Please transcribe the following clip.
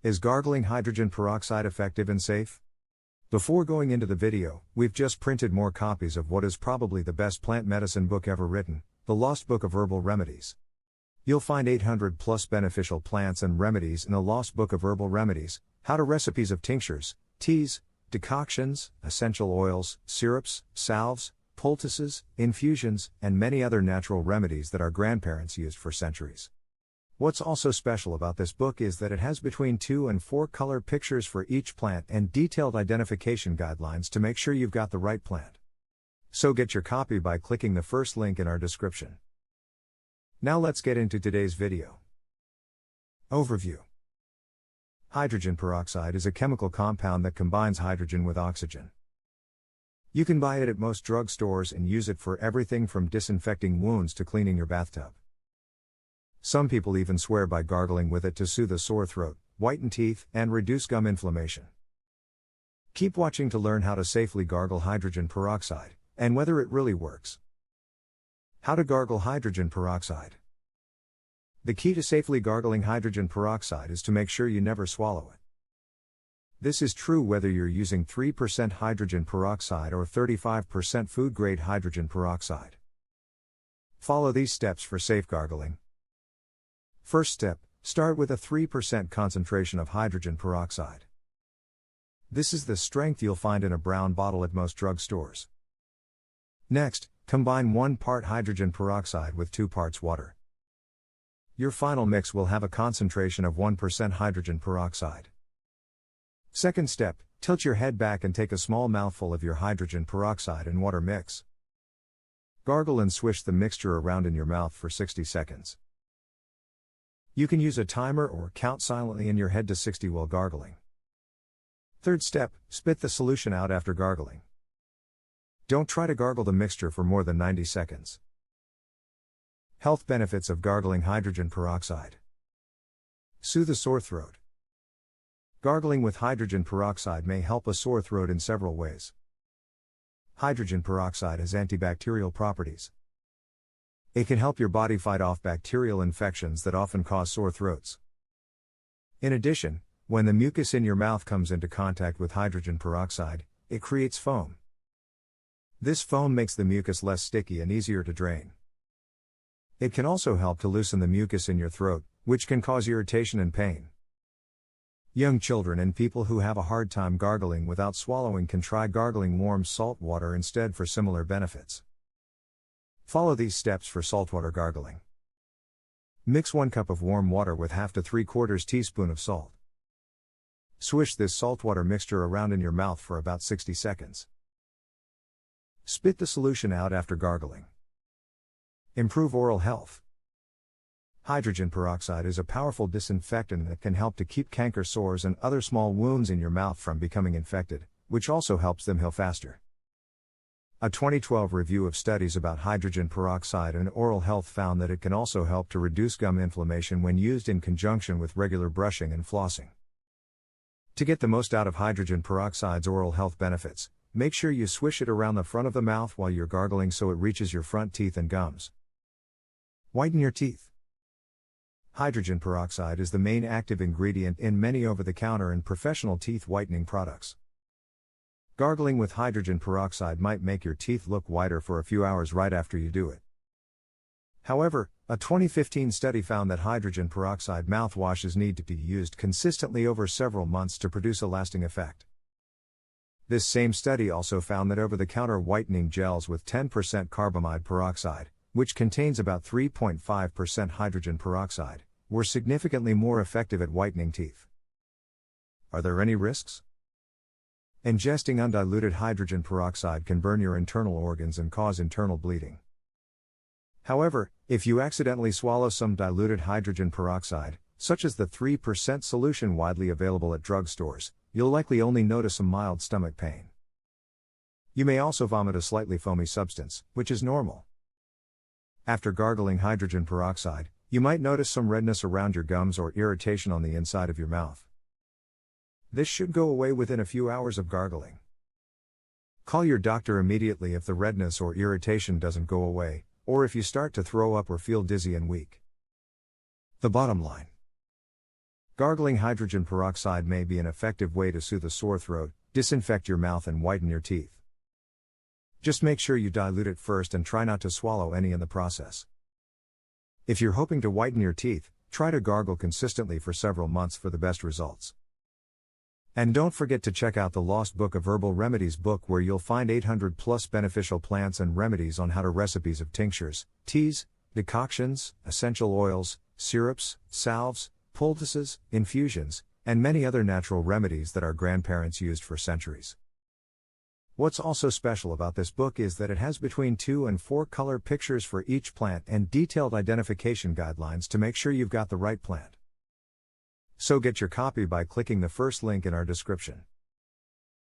Is gargling hydrogen peroxide effective and safe? Before going into the video, we've just printed more copies of what is probably the best plant medicine book ever written, The Lost Book of Herbal Remedies. You'll find 800 plus beneficial plants and remedies in The Lost Book of Herbal Remedies, how-to recipes of tinctures, teas, decoctions, essential oils, syrups, salves, poultices, infusions, and many other natural remedies that our grandparents used for centuries. What's also special about this book is that it has between 2 and 4 color pictures for each plant and detailed identification guidelines to make sure you've got the right plant. So get your copy by clicking the first link in our description. Now let's get into today's video. Overview. Hydrogen peroxide is a chemical compound that combines hydrogen with oxygen. You can buy it at most drugstores and use it for everything from disinfecting wounds to cleaning your bathtub. Some people even swear by gargling with it to soothe a sore throat, whiten teeth, and reduce gum inflammation. Keep watching to learn how to safely gargle hydrogen peroxide, and whether it really works. How to gargle hydrogen peroxide. The key to safely gargling hydrogen peroxide is to make sure you never swallow it. This is true whether you're using 3% hydrogen peroxide or 35% food-grade hydrogen peroxide. Follow these steps for safe gargling. First step, start with a 3% concentration of hydrogen peroxide. This is the strength you'll find in a brown bottle at most drugstores. Next, combine 1 part hydrogen peroxide with 2 parts water. Your final mix will have a concentration of 1% hydrogen peroxide. Second step, tilt your head back and take a small mouthful of your hydrogen peroxide and water mix. Gargle and swish the mixture around in your mouth for 60 seconds. You can use a timer or count silently in your head to 60 while gargling. Third step, spit the solution out after gargling. Don't try to gargle the mixture for more than 90 seconds. Health benefits of gargling hydrogen peroxide. Soothe a sore throat. Gargling with hydrogen peroxide may help a sore throat in several ways. Hydrogen peroxide has antibacterial properties. It can help your body fight off bacterial infections that often cause sore throats. In addition, when the mucus in your mouth comes into contact with hydrogen peroxide, it creates foam. This foam makes the mucus less sticky and easier to drain. It can also help to loosen the mucus in your throat, which can cause irritation and pain. Young children and people who have a hard time gargling without swallowing can try gargling warm salt water instead for similar benefits. Follow these steps for saltwater gargling. Mix 1 cup of warm water with half to 3/4 teaspoon of salt. Swish this saltwater mixture around in your mouth for about 60 seconds. Spit the solution out after gargling. Improve oral health. Hydrogen peroxide is a powerful disinfectant that can help to keep canker sores and other small wounds in your mouth from becoming infected, which also helps them heal faster. A 2012 review of studies about hydrogen peroxide and oral health found that it can also help to reduce gum inflammation when used in conjunction with regular brushing and flossing. To get the most out of hydrogen peroxide's oral health benefits, make sure you swish it around the front of the mouth while you're gargling so it reaches your front teeth and gums. Whiten your teeth. Hydrogen peroxide is the main active ingredient in many over-the-counter and professional teeth whitening products. Gargling with hydrogen peroxide might make your teeth look whiter for a few hours right after you do it. However, a 2015 study found that hydrogen peroxide mouthwashes need to be used consistently over several months to produce a lasting effect. This same study also found that over-the-counter whitening gels with 10% carbamide peroxide, which contains about 3.5% hydrogen peroxide, were significantly more effective at whitening teeth. Are there any risks? Ingesting undiluted hydrogen peroxide can burn your internal organs and cause internal bleeding. However, if you accidentally swallow some diluted hydrogen peroxide, such as the 3% solution widely available at drugstores, you'll likely only notice some mild stomach pain. You may also vomit a slightly foamy substance, which is normal. After gargling hydrogen peroxide, you might notice some redness around your gums or irritation on the inside of your mouth. This should go away within a few hours of gargling. Call your doctor immediately if the redness or irritation doesn't go away, or if you start to throw up or feel dizzy and weak. The bottom line. Gargling hydrogen peroxide may be an effective way to soothe a sore throat, disinfect your mouth, and whiten your teeth. Just make sure you dilute it first and try not to swallow any in the process. If you're hoping to whiten your teeth, try to gargle consistently for several months for the best results. And don't forget to check out the Lost Book of Herbal Remedies book, where you'll find 800 plus beneficial plants and remedies on how to recipes of tinctures, teas, decoctions, essential oils, syrups, salves, poultices, infusions, and many other natural remedies that our grandparents used for centuries. What's also special about this book is that it has between 2 and 4 color pictures for each plant and detailed identification guidelines to make sure you've got the right plant. So get your copy by clicking the first link in our description.